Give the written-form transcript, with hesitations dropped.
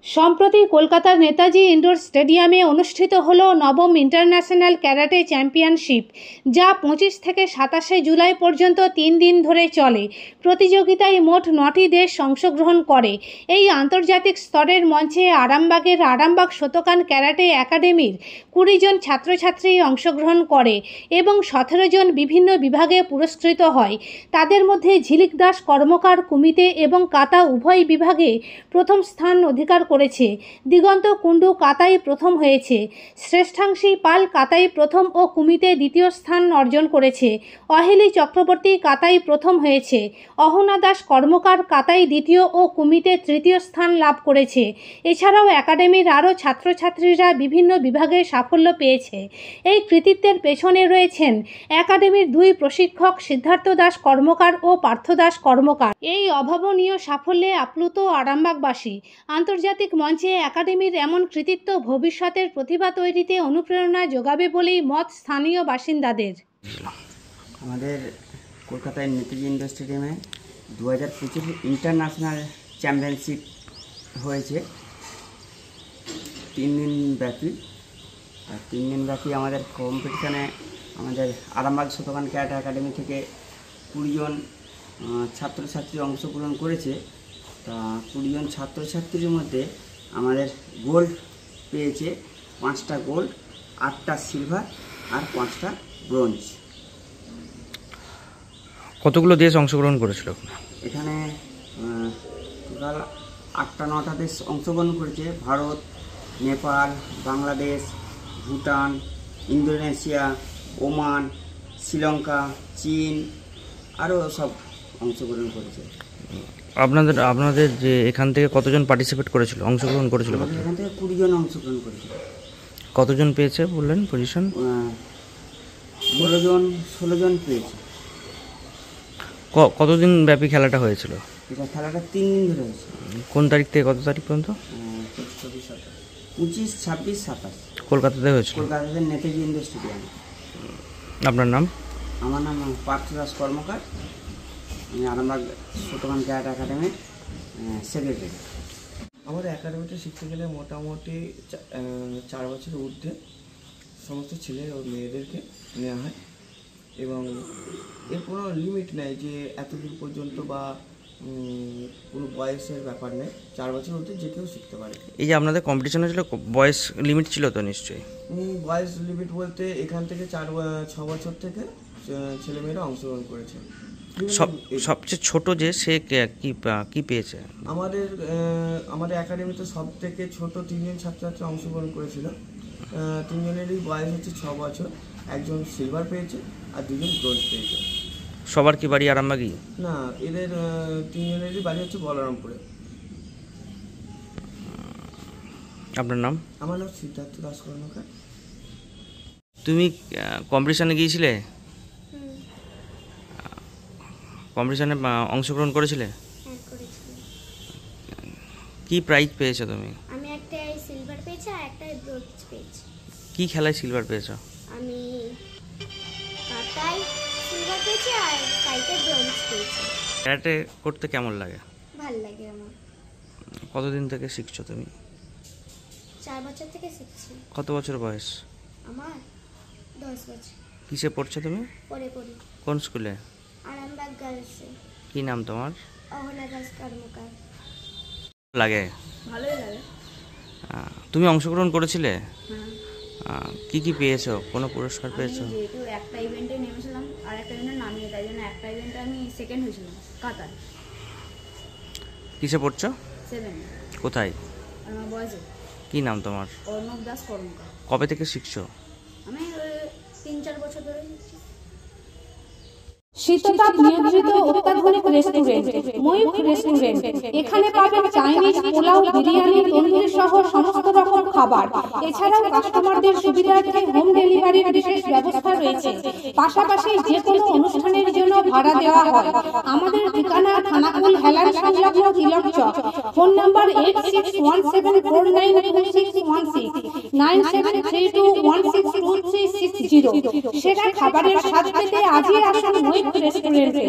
সম্প্রতি কলকাতার নেতাজি ইনডোর স্টেডিয়ামে অনুষ্ঠিত হলো নবম ইন্টারন্যাশনাল ক্যারাটে চ্যাম্পিয়নশিপ, যা 25 থেকে 27 জুলাই পর্যন্ত 3 দিন ধরে চলে। প্রতিযোগিতায় মোট 9টি দেশ অংশগ্রহণ করে। এই আন্তর্জাতিক স্তরের মঞ্চে আরামবাগের আরামবাগ শতকান ক্যারাটে একাডেমির 20 জন ছাত্রছাত্রী অংশগ্রহণ করে এবং 17 জন বিভিন্ন বিভাগে পুরস্কৃত হয়। তাদের মধ্যে ঝিলিক দাস কর্মকার কুমিতে এবং কাতা উভয় বিভাগে প্রথম স্থান অধিকার করেছে। দিগন্ত কুণ্ডু কাতাই প্রথম হয়েছে। শ্রেষ্ঠাংশী পাল কাতাই প্রথম ও কুমিতে দ্বিতীয় স্থান অর্জন করেছে। অহেলি চক্রবর্তী কাতাই প্রথম হয়েছে। অহনা দাস কর্মকার কাতাই দ্বিতীয় ও কুমিতে তৃতীয় স্থান লাভ করেছে। এছাড়াও একাডেমির আরও ছাত্রছাত্রীরা বিভিন্ন বিভাগে সাফল্য পেয়েছে। এই কৃতিত্বের পেছনে রয়েছেন একাডেমির 2 প্রশিক্ষক সিদ্ধার্থ দাস কর্মকার ও পার্থ দাস কর্মকার। এই অভাবনীয় সাফল্যে আপ্লুত আরামবাগবাসী। আন্তর্জাতিক মঞ্চে একাডেমির এমন কৃতিত্ব ভবিষ্যতের প্রতিভা তৈরিতে অনুপ্রেরণা যোগাবে বলেই মত স্থানীয় বাসিন্দাদের। আমাদের কলকাতায় নেতাজি ইনডোর স্টেডিয়ামে 2025 ইন্টারন্যাশনাল চ্যাম্পিয়নশিপ হয়েছে 3 দিন ব্যাপী। আর 3 দিন ব্যাপী আমাদের কম্পিটিশানে আমাদের আরামবাগ শতকান ক্যারাটে একাডেমি থেকে 20 জন ছাত্রছাত্রী অংশগ্রহণ করেছে। তা 20 জন ছাত্রছাত্রীর মধ্যে আমাদের গোল্ড পেয়েছে 5টা গোল্ড, 8টা সিলভার আর 5টা ব্রোঞ্জ। কতগুলো দেশ অংশগ্রহণ করেছিল এখানে? টোটাল 8টা-9টা দেশ অংশগ্রহণ করেছে। ভারত, নেপাল, বাংলাদেশ, ভুটান, ইন্দোনেশিয়া, ওমান, শ্রীলঙ্কা, চীন আরও সব অংশগ্রহণ করেছে। আপনাদের যে এখান থেকে কতজন পার্টিসিপেট করেছিল, অংশগ্রহণ করেছিল? এখান থেকে 20 জন অংশগ্রহণ করেছিল। কতজন পেয়েছে বললেন পজিশন? 16 জন পেয়েছে। কতদিন ব্যাপী খেলাটা হয়েছিল? খেলাটা 3 দিন ধরে হয়েছে। কোন তারিখ থেকে কত তারিখ পর্যন্ত? 25, 26, 27 কলকাতাতে হয়েছিল। কলকাতাতে নেতাজি ইনডোর স্টেডিয়ামে। আপনার নাম? আমার নাম পার্থ দাস কর্মকার। আমি আরামবাগ শতকান ক্যারাটে একাডেমির সেক্রেটারি। আমাদের একাডেমিতে শিখতে গেলে মোটামুটি 4 বছরের ঊর্ধ্বে সমস্ত ছেলে ও মেয়েদেরকে নেওয়া হয় এবং এর কোনো লিমিট নেই যে এত দূর পর্যন্ত বা কোনো বয়সের ব্যাপার নেই। 4 বছরের ঊর্ধ্বে যে কেউ শিখতে পারে। এই যে আপনাদের কম্পিটিশন হয়েছিল, বয়স লিমিট ছিল তো নিশ্চয়ই? বয়স লিমিট বলতে এখান থেকে 6 বছর থেকে ছেলেমেয়েরা অংশগ্রহণ করেছে। সবচেয়ে ছোট যে সে কি পেয়েছে? আমাদের একাডেমিতে সব থেকে ছোট 3 জন ছাত্রছাত্রী অংশগ্রহণ করেছিল। 3 জনেরই বয়স হচ্ছে 6 বছর। একজন সিলভার পেয়েছে আর 2 জন ব্রোঞ্জ পেয়েছে। সবার কি বাড়ি আরামবাগই? না, এদের 3 জনেরই বাড়ি হচ্ছে বলরামপুরে। আপনার নাম? আমার নাম সিদ্ধার্থ দাস কর্মকার। তুমি কম্পিটিশনে গিয়েছিলে? কম্পিটিশনে অংশগ্রহণ করেছিলে? হ্যাঁ, করেছিলাম। কি প্রাইজ পেয়েছো তুমি? আমি একটা সিলভার পেয়েছি আর একটা ব্রোঞ্জ পেয়েছি। কি খেলায় সিলভার পেয়েছো? আমি কাটাই সিলভার পেয়েছি আর কাইটে ব্রোঞ্জ পেয়েছি। ক্যারাটে করতে কেমন লাগে? ভালো লাগে আমার। কতদিন থেকে শিখছো তুমি? 4 বছর থেকে শিখছি। কত বছর বয়স? আমার 10 বছর। কিসে পড়ছো তুমি? পড়ি। কোন স্কুলে? আরামবাগ গার্লসে। কি নাম তোমার? অহনা দাস কর্মকার। লাগে? ভালোই লাগে। তুমি অংশগ্রহণ করেছিলে? হ্যাঁ। কি পেয়েছো? কোনো পুরস্কার পেয়েছো? আমি যেহেতু একটা ইভেন্টে নেমেছিলাম আর একটা ইভেন্টে নামিয়ে, তাই জন্য একটা ইভেন্টে আমি সেকেন্ড হয়েছিলাম কাতার। কিসে পড়ছো? 7। কোথায়? আমার বয়সে। কি নাম তোমার? অর্ণব দাস কর্মকার। কবে থেকে শিখছো? আমি 3-4 বছর ধরে শিখছি। শীততাপ নিয়ন্ত্রিত অত্যাধুনিক রেস্টুরেন্ট ময়ূখ রেস্টুরেন্ট। এখানে পাবেন চাইনিজ, পোলাও, বিরিয়ানি, তন্দুরি সহ সমস্ত রকম খাবার। এছাড়াও কাস্টমারদের সুবিধার্থে হোম ডেলিভারির বিশেষ ব্যবস্থা রয়েছে। পাশাপাশি যে কোনো অনুষ্ঠানের জন্য ভাড়া দেওয়া হয়। আমাদের ঠিকানা থানাকুল হেলান সংলগ্ন তিলক চক। Phone number 8617492616 9732162360। সেরা খাবারের স্বাদ পেতে আজই আসুন ময়ূখ রেস্টুরেন্টে।